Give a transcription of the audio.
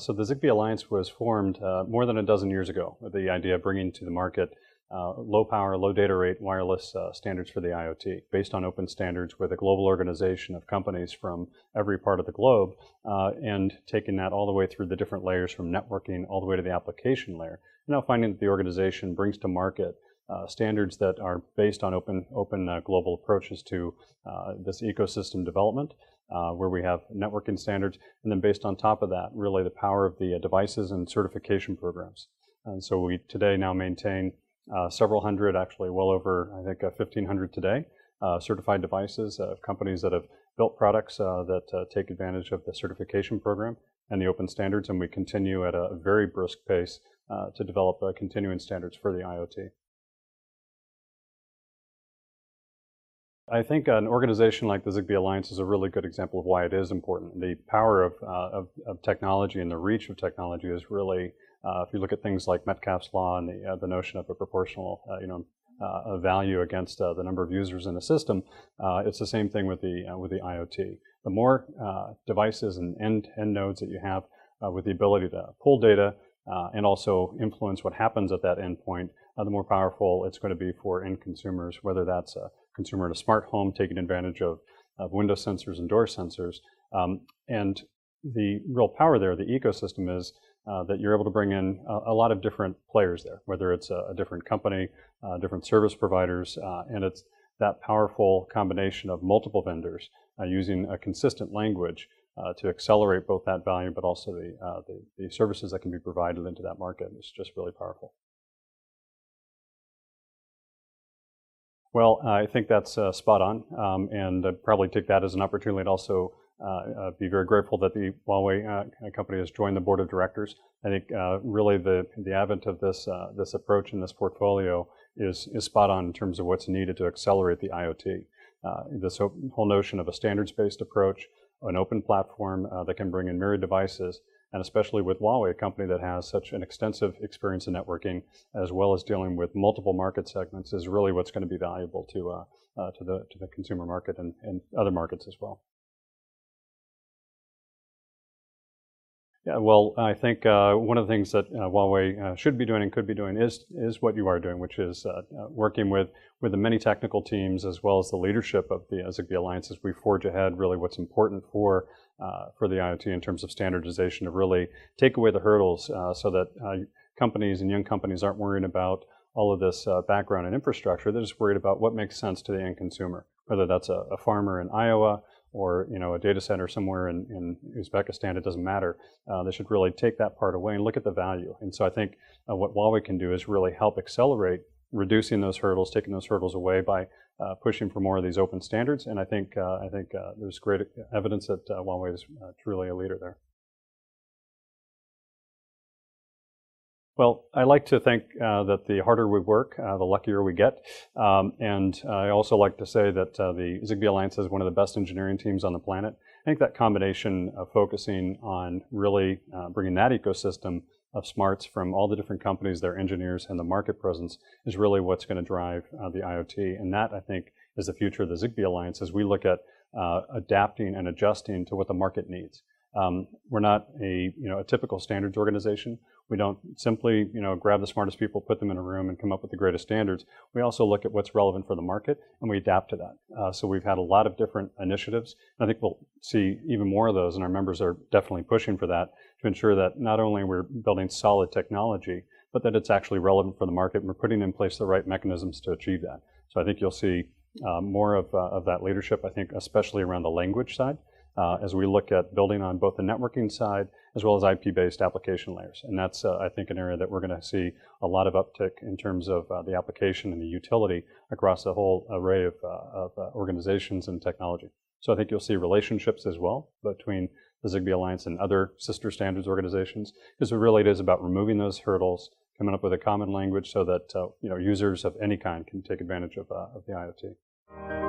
So the ZigBee Alliance was formed more than a dozen years ago with the idea of bringing to the market low power, low data rate wireless standards for the IoT based on open standards with a global organization of companies from every part of the globe and taking that all the way through the different layers from networking all the way to the application layer. Now finding that the organization brings to market standards that are based on open global approaches to this ecosystem development, where we have networking standards, and then based on top of that, really the power of the devices and certification programs. And so we today now maintain several hundred, actually well over, I think, 1,500 today, certified devices of companies that have built products that take advantage of the certification program and the open standards, and we continue at a very brisk pace to develop continuing standards for the IoT. I think an organization like the ZigBee Alliance is a really good example of why it is important. The power of technology and the reach of technology is really, if you look at things like Metcalfe's law and the notion of a proportional value against the number of users in the system, it's the same thing with the IoT. The more devices and end nodes that you have with the ability to pull data and also influence what happens at that endpoint, the more powerful it's going to be for end consumers, whether that's a consumer in a smart home taking advantage of window sensors and door sensors. And the real power there, the ecosystem, is that you're able to bring in a lot of different players there, whether it's a different company, different service providers, and it's that powerful combination of multiple vendors using a consistent language to accelerate both that value, but also the services that can be provided into that market. It's just really powerful. Well, I think that's spot on, and I'd probably take that as an opportunity to also be very grateful that the Huawei company has joined the board of directors. I think really the advent of this approach and this portfolio is spot on in terms of what's needed to accelerate the IoT. This whole notion of a standards-based approach, an open platform that can bring in myriad devices, and especially with Huawei, a company that has such an extensive experience in networking, as well as dealing with multiple market segments, is really what's going to be valuable to the consumer market and other markets as well. Yeah, well, I think one of the things that Huawei should be doing and could be doing is what you are doing, which is working with the many technical teams as well as the leadership of the ZigBee Alliance as we forge ahead really what's important for the IoT in terms of standardization, to really take away the hurdles so that companies and young companies aren't worrying about all of this background and infrastructure. They're just worried about what makes sense to the end consumer, whether that's a farmer in Iowa or a data center somewhere in Uzbekistan. It doesn't matter. They should really take that part away and look at the value. And so I think what Huawei can do is really help accelerate reducing those hurdles, taking those hurdles away by pushing for more of these open standards. And I think there's great evidence that Huawei is truly a leader there. Well, I like to think that the harder we work, the luckier we get. And I also like to say that the ZigBee Alliance is one of the best engineering teams on the planet. I think that combination of focusing on really bringing that ecosystem of smarts from all the different companies, their engineers, and the market presence is really what's going to drive the IoT. And that, I think, is the future of the ZigBee Alliance as we look at adapting and adjusting to what the market needs. We're not a typical standards organization. We don't simply grab the smartest people, put them in a room, and come up with the greatest standards. We also look at what's relevant for the market, and we adapt to that. So we've had a lot of different initiatives. And I think we'll see even more of those, and our members are definitely pushing for that to ensure that not only we're building solid technology, but that it's actually relevant for the market, and we're putting in place the right mechanisms to achieve that. So I think you'll see more of that leadership, I think, especially around the language side. As we look at building on both the networking side as well as IP-based application layers. And that's, I think, an area that we're going to see a lot of uptick in terms of the application and the utility across a whole array of organizations and technology. So I think you'll see relationships as well between the ZigBee Alliance and other sister standards organizations, because really it is about removing those hurdles, coming up with a common language so that users of any kind can take advantage of the IoT.